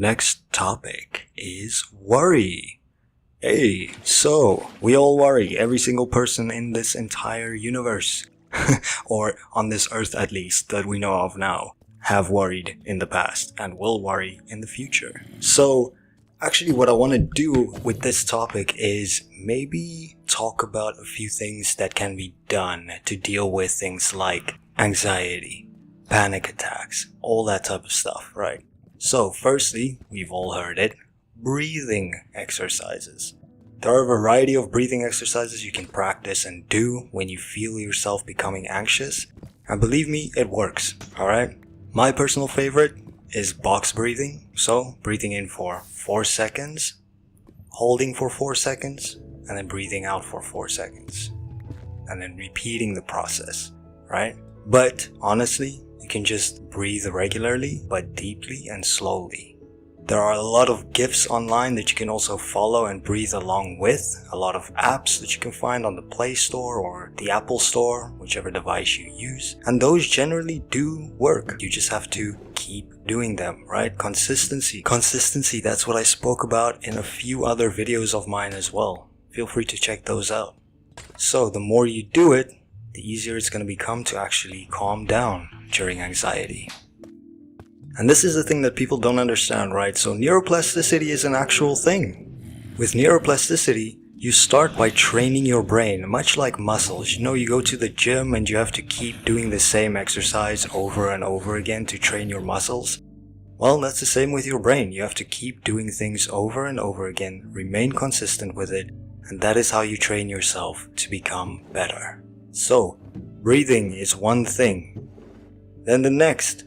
Next topic is worry. Hey, so we all worry, every single person in this entire universe, or on this earth at least, that we know of now, have worried in the past and will worry in the future. So actually what I want to do with this topic is maybe talk about a few things that can be done to deal with things like anxiety, panic attacks, all that type of stuff, right? So firstly, we've all heard it, breathing exercises. There are a variety of breathing exercises you can practice and do when you feel yourself becoming anxious. And believe me, it works, alright? My personal favorite is box breathing. So breathing in for 4 seconds, holding for 4 seconds, and then breathing out for 4 seconds. And then repeating the process, right? But honestly, you can just breathe regularly, but deeply and slowly. There are a lot of GIFs online that you can also follow and breathe along with. A lot of apps that you can find on the Play Store or the Apple Store, whichever device you use. And those generally do work. You just have to keep doing them, right? Consistency, that's what I spoke about in a few other videos of mine as well. Feel free to check those out. So the more you do it, the easier it's going to become to actually calm down during anxiety. And this is the thing that people don't understand, right? So neuroplasticity is an actual thing. With neuroplasticity, you start by training your brain, much like muscles. You know, you go to the gym and you have to keep doing the same exercise over and over again to train your muscles. Well, that's the same with your brain. You have to keep doing things over and over again, remain consistent with it, and that is how you train yourself to become better. So, breathing is one thing. Then the next,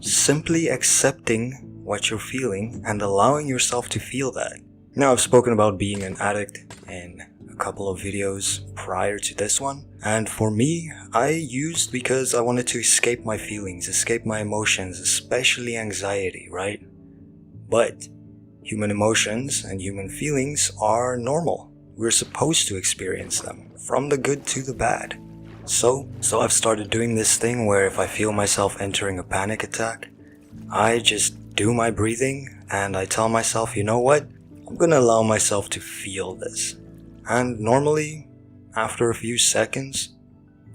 simply accepting what you're feeling and allowing yourself to feel that. Now, I've spoken about being an addict in a couple of videos prior to this one. And for me, I used because I wanted to escape my feelings, escape my emotions, especially anxiety, right? But human emotions and human feelings are normal. We're supposed to experience them, from the good to the bad. So I've started doing this thing where if I feel myself entering a panic attack, I just do my breathing and I tell myself, you know what? I'm gonna allow myself to feel this. And normally, after a few seconds,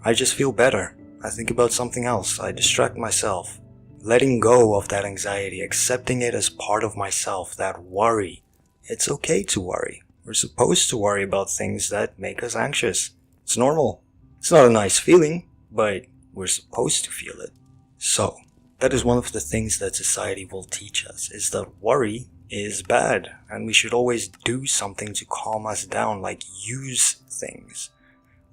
I just feel better. I think about something else. I distract myself. Letting go of that anxiety, accepting it as part of myself, that worry. It's okay to worry. We're supposed to worry about things that make us anxious. It's normal. It's not a nice feeling, but we're supposed to feel it. So, that is one of the things that society will teach us, is that worry is bad, and we should always do something to calm us down, like use things.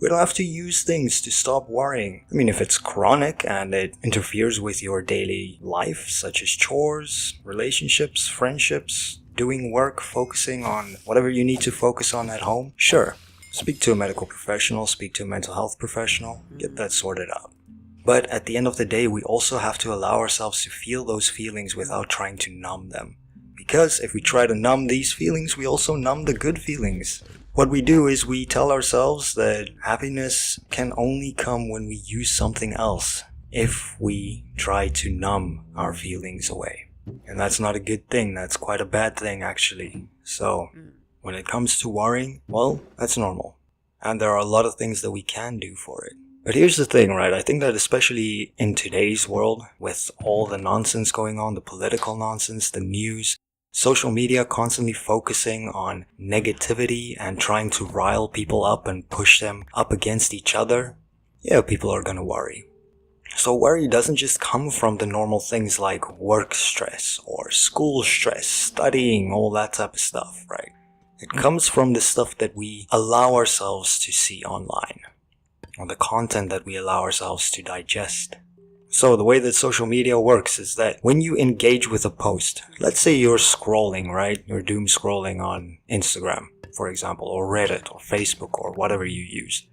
We don't have to use things to stop worrying. I mean, if it's chronic and it interferes with your daily life, such as chores, relationships, friendships, doing work, focusing on whatever you need to focus on at home, sure. Speak to a medical professional, speak to a mental health professional, get that sorted out. But at the end of the day, we also have to allow ourselves to feel those feelings without trying to numb them. Because if we try to numb these feelings, we also numb the good feelings. What we do is we tell ourselves that happiness can only come when we use something else, if we try to numb our feelings away. And that's not a good thing, that's quite a bad thing actually. So, when it comes to worrying, well, that's normal. And there are a lot of things that we can do for it. But here's the thing, right? I think that especially in today's world, with all the nonsense going on, the political nonsense, the news, social media constantly focusing on negativity and trying to rile people up and push them up against each other, yeah, people are gonna worry. So worry doesn't just come from the normal things like work stress or school stress, studying, all that type of stuff, right? It comes from the stuff that we allow ourselves to see online, or the content that we allow ourselves to digest. So the way that social media works is that when you engage with a post, let's say you're scrolling, right? You're doom scrolling on Instagram, for example, or Reddit, or Facebook, or whatever you use.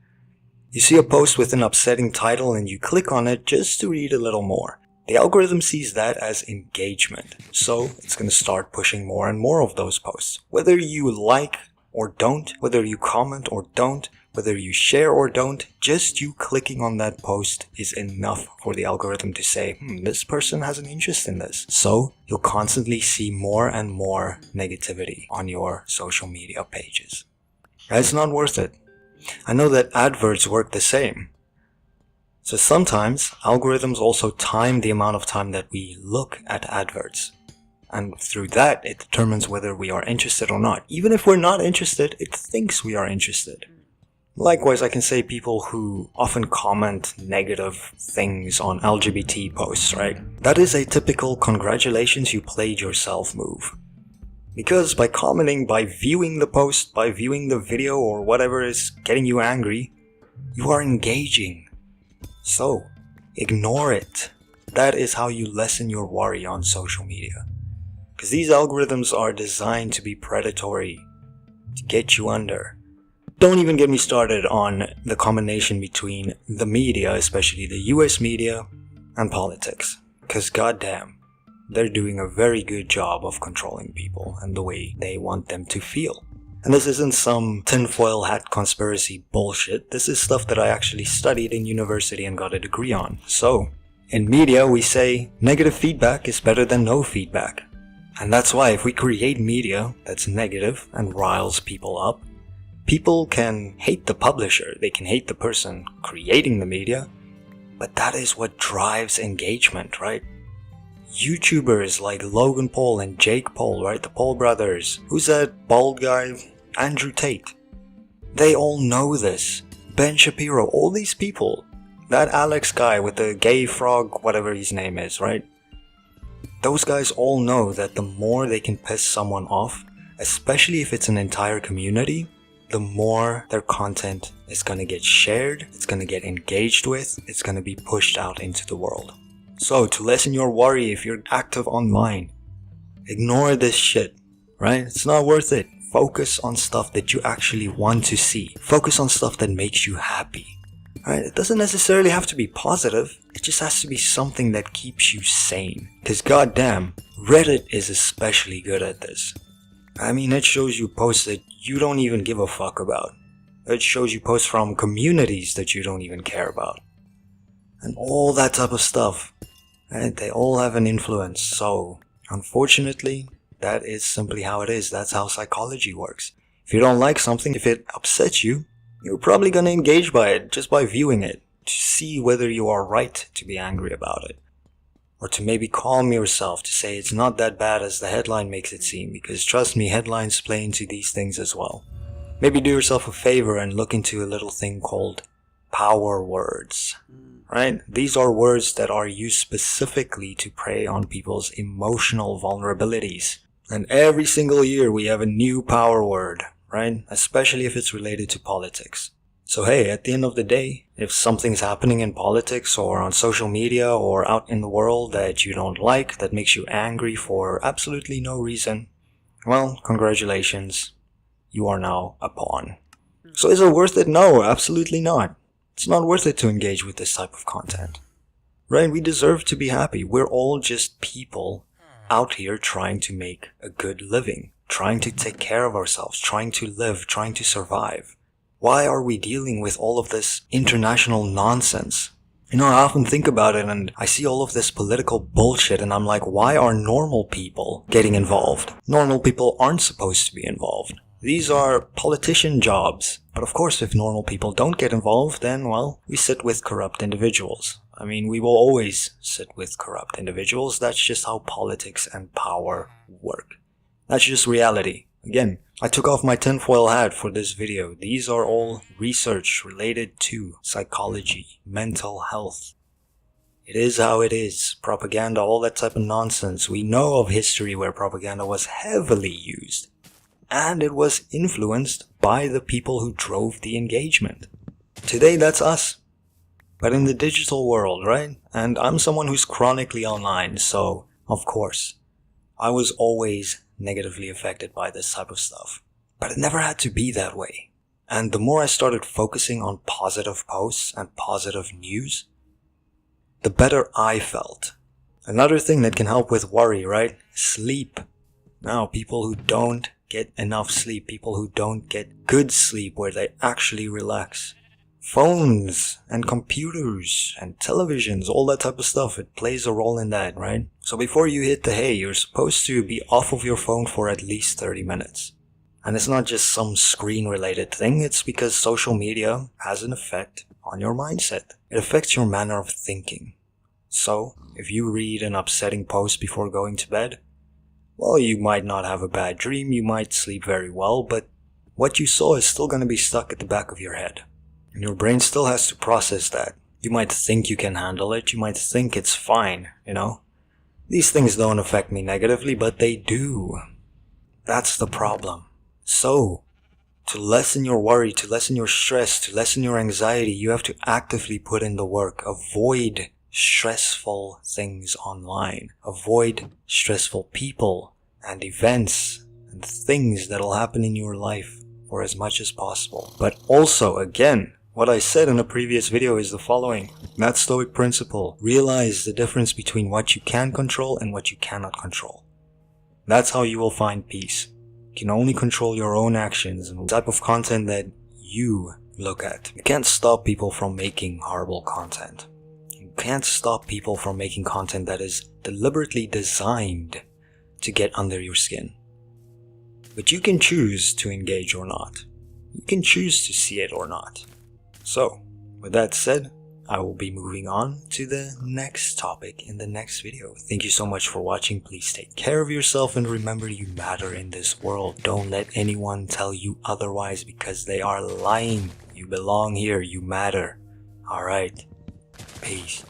You see a post with an upsetting title and you click on it just to read a little more. The algorithm sees that as engagement, so it's going to start pushing more and more of those posts. Whether you like or don't, whether you comment or don't, Whether you share or don't, just you clicking on that post is enough for the algorithm to say, this person has an interest in this. So you'll constantly see more and more negativity on your social media pages. It's not worth it. I know that adverts work the same. So sometimes algorithms also time the amount of time that we look at adverts. And through that, it determines whether we are interested or not. Even if we're not interested, it thinks we are interested. Likewise, I can say people who often comment negative things on LGBT posts, right? That is a typical congratulations you played yourself move. Because by commenting, by viewing the post, by viewing the video or whatever is getting you angry, you are engaging. So, ignore it. That is how you lessen your worry on social media. Because these algorithms are designed to be predatory, to get you under. Don't even get me started on the combination between the media, especially the US media, and politics. Because goddamn, they're doing a very good job of controlling people and the way they want them to feel. And this isn't some tinfoil hat conspiracy bullshit. This is stuff that I actually studied in university and got a degree on. So, in media we say negative feedback is better than no feedback. And that's why if we create media that's negative and riles people up, people can hate the publisher, they can hate the person creating the media, but that is what drives engagement, right? YouTubers like Logan Paul and Jake Paul, right? The Paul brothers. Who's that bald guy? Andrew Tate. They all know this. Ben Shapiro, all these people. That Alex guy with the gay frog, whatever his name is, right? Those guys all know that the more they can piss someone off, especially if it's an entire community, the more their content is going to get shared, it's going to get engaged with, it's going to be pushed out into the world. So, to lessen your worry if you're active online, ignore this shit, right? It's not worth it. Focus on stuff that you actually want to see. Focus on stuff that makes you happy, right? It doesn't necessarily have to be positive. It just has to be something that keeps you sane. Because goddamn, Reddit is especially good at this. I mean, it shows you posts that you don't even give a fuck about. It shows you posts from communities that you don't even care about. And all that type of stuff. Right? They all have an influence. So, unfortunately, that is simply how it is. That's how psychology works. If you don't like something, if it upsets you, you're probably going to engage by it just by viewing it. To see whether you are right to be angry about it. Or to maybe calm yourself to say it's not that bad as the headline makes it seem, because trust me, headlines play into these things as well. Maybe do yourself a favor and look into a little thing called power words, right? These are words that are used specifically to prey on people's emotional vulnerabilities. And every single year we have a new power word, right? Especially if it's related to politics. So hey, at the end of the day, if something's happening in politics or on social media or out in the world that you don't like, that makes you angry for absolutely no reason, well, congratulations, you are now a pawn. So is it worth it? No, absolutely not. It's not worth it to engage with this type of content. Right? We deserve to be happy. We're all just people out here trying to make a good living, trying to take care of ourselves, trying to live, trying to survive. Why are we dealing with all of this international nonsense? You know, I often think about it and I see all of this political bullshit and I'm like, why are normal people getting involved? Normal people aren't supposed to be involved. These are politician jobs. But of course, if normal people don't get involved, then, well, we sit with corrupt individuals. I mean, we will always sit with corrupt individuals. That's just how politics and power work. That's just reality. Again, I took off my tinfoil hat for this video. These are all research related to psychology, mental health. It is how it is. Propaganda, all that type of nonsense. We know of history where propaganda was heavily used. And it was influenced by the people who drove the engagement. Today, that's us. But in the digital world, right? And I'm someone who's chronically online, so, of course, I was always negatively affected by this type of stuff. But it never had to be that way. And the more I started focusing on positive posts and positive news, the better I felt. Another thing that can help with worry, right? Sleep. Now, people who don't get enough sleep, people who don't get good sleep where they actually relax. Phones and computers and televisions, all that type of stuff, it plays a role in that, right? So before you hit the hay, you're supposed to be off of your phone for at least 30 minutes. And it's not just some screen related thing, it's because social media has an effect on your mindset. It affects your manner of thinking. So, if you read an upsetting post before going to bed, well, you might not have a bad dream, you might sleep very well, but what you saw is still going to be stuck at the back of your head. And your brain still has to process that. You might think you can handle it, you might think it's fine, you know? These things don't affect me negatively, but they do. That's the problem. So, to lessen your worry, to lessen your stress, to lessen your anxiety, you have to actively put in the work. Avoid stressful things online. Avoid stressful people and events and things that'll happen in your life for as much as possible. But also, again, what I said in a previous video is the following. That Stoic principle. Realize the difference between what you can control and what you cannot control. That's how you will find peace. You can only control your own actions and the type of content that you look at. You can't stop people from making horrible content. You can't stop people from making content that is deliberately designed to get under your skin. But you can choose to engage or not. You can choose to see it or not. So, with that said, I will be moving on to the next topic in the next video. Thank you so much for watching. Please take care of yourself and remember you matter in this world. Don't let anyone tell you otherwise because they are lying. You belong here. You matter. Alright. Peace.